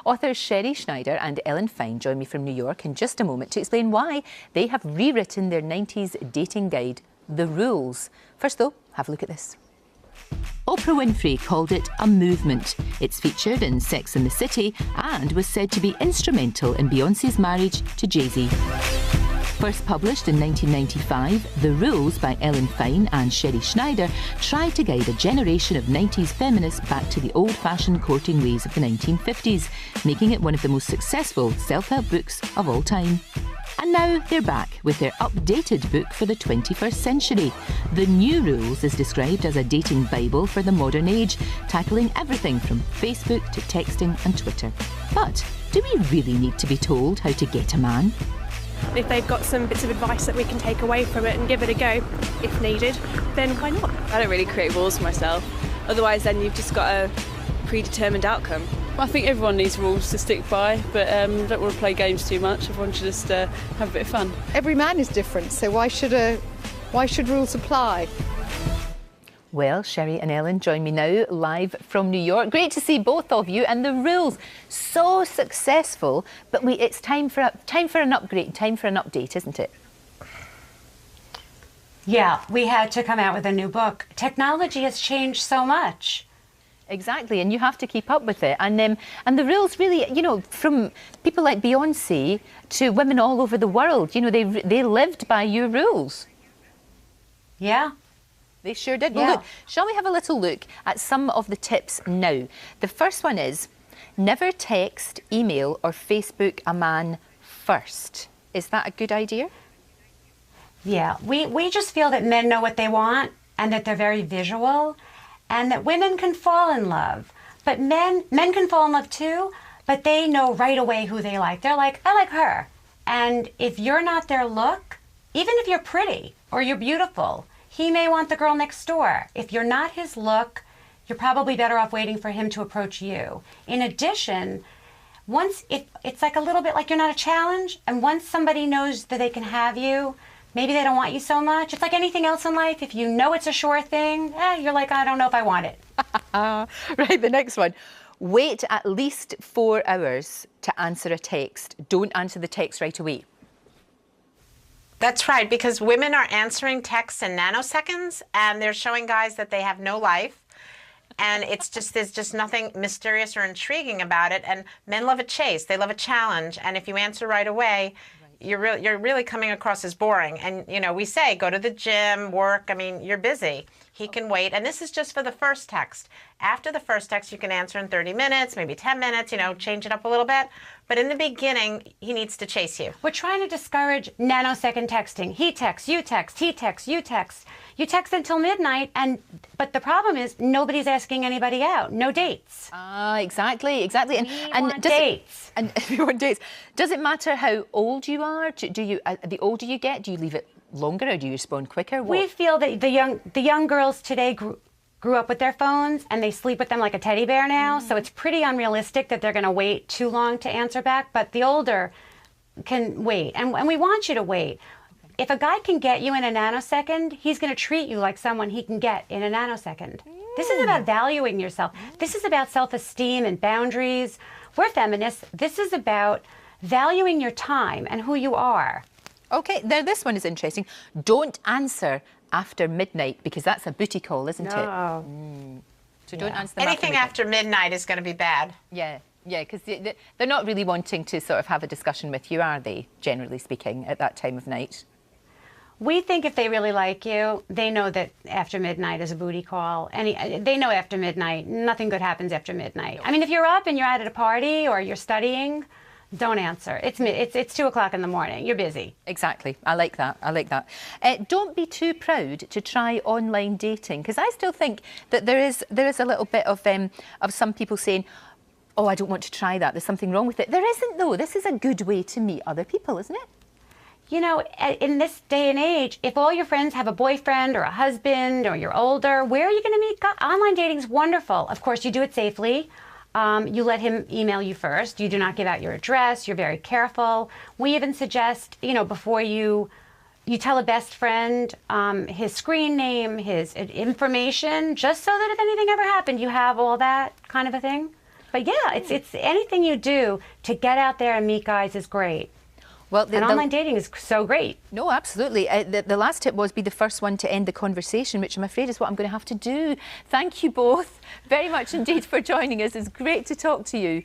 Authors Sherrie Schneider and Ellen Fine join me from New York in just a moment to explain why they have rewritten their 90s dating guide, The Rules. First though, have a look at this. Oprah Winfrey called it a movement. It's featured in Sex and the City and was said to be instrumental in Beyoncé's marriage to Jay-Z. First published in 1995, The Rules by Ellen Fine and Sherrie Schneider tried to guide a generation of 90s feminists back to the old-fashioned courting ways of the 1950s, making it one of the most successful self-help books of all time. And now they're back with their updated book for the 21st century. The New Rules is described as a dating Bible for the modern age, tackling everything from Facebook to texting and Twitter. But do we really need to be told how to get a man? If they've got some bits of advice that we can take away from it and give it a go, if needed, then why not? I don't really create rules for myself. Otherwise, then you've just got a predetermined outcome. I think everyone needs rules to stick by, but don't want to play games too much. Everyone should just have a bit of fun. Every man is different, so why should rules apply? Well, Sherrie and Ellen join me now live from New York. Great to see both of you. And The Rules, so successful, but it's time for an upgrade, time for an update, isn't it? Yeah, we had to come out with a new book. Technology has changed so much. Exactly, and you have to keep up with it. And The Rules really, you know, from people like Beyoncé to women all over the world, you know, they lived by your rules. Yeah. They sure did. Yeah. Well, look, shall we have a little look at some of the tips now? The first one is, never text, email or Facebook a man first. Is that a good idea? Yeah, we just feel that men know what they want and that they're very visual and that women can fall in love. But men can fall in love too, but they know right away who they like. They're like, I like her. And if you're not their look, even if you're pretty or you're beautiful, he may want the girl next door. If you're not his look, you're probably better off waiting for him to approach you. In addition, it's like a little bit like you're not a challenge, and once somebody knows that they can have you, maybe they don't want you so much. It's like anything else in life. If you know it's a sure thing, you're like, I don't know if I want it. Right, the next one. Wait at least 4 hours to answer a text. Don't answer the text right away. That's right, because women are answering texts in nanoseconds, and they're showing guys that they have no life, and there's just nothing mysterious or intriguing about it. And men love a chase; they love a challenge. And if you answer right away, you're really coming across as boring. And you know, we say go to the gym, work. I mean, you're busy. He can wait, and this is just for the first text. After the first text, you can answer in 30 minutes, maybe 10 minutes. You know, change it up a little bit. But in the beginning, he needs to chase you. We're trying to discourage nanosecond texting. He texts, you text, he texts, you text. You text until midnight, but the problem is nobody's asking anybody out. No dates. Exactly. We want dates. And you want dates. Does it matter how old you are? Do you the older you get, do you leave it longer or do you respond quicker? We feel that the young girls today grew up with their phones and they sleep with them like a teddy bear now. So it's pretty unrealistic that they're going to wait too long to answer back. But the older can wait, and we want you to wait. If a guy can get you in a nanosecond, he's going to treat you like someone he can get in a nanosecond. This is about valuing yourself. This is about self-esteem and boundaries. We're feminists. This is about valuing your time and who you are. Okay, now this one is interesting. Don't answer after midnight, because that's a booty call, isn't it? So don't answer them Anything after midnight is going to be bad. Yeah, because they're not really wanting to sort of have a discussion with you, are they, generally speaking, at that time of night? We think if they really like you, they know that after midnight is a booty call. And they know after midnight, nothing good happens after midnight. I mean, if you're up and you're out at a party or you're studying, don't answer. It's 2 o'clock in the morning. You're busy. Exactly. I like that. Don't be too proud to try online dating, because I still think that there is a little bit of some people saying, oh, I don't want to try that. There's something wrong with it. There isn't, though. This is a good way to meet other people, isn't it? You know, in this day and age, if all your friends have a boyfriend or a husband or you're older, where are you going to meet? Online dating's wonderful. Of course, you do it safely. You let him email you first. You do not give out your address. You're very careful. We even suggest, you know, before you tell a best friend his screen name, his information, just so that if anything ever happened, you have all that kind of a thing. But yeah, it's anything you do to get out there and meet guys is great. Well, and online dating is so great. No, absolutely. The last tip was be the first one to end the conversation, which I'm afraid is what I'm going to have to do. Thank you both very much indeed for joining us. It's great to talk to you.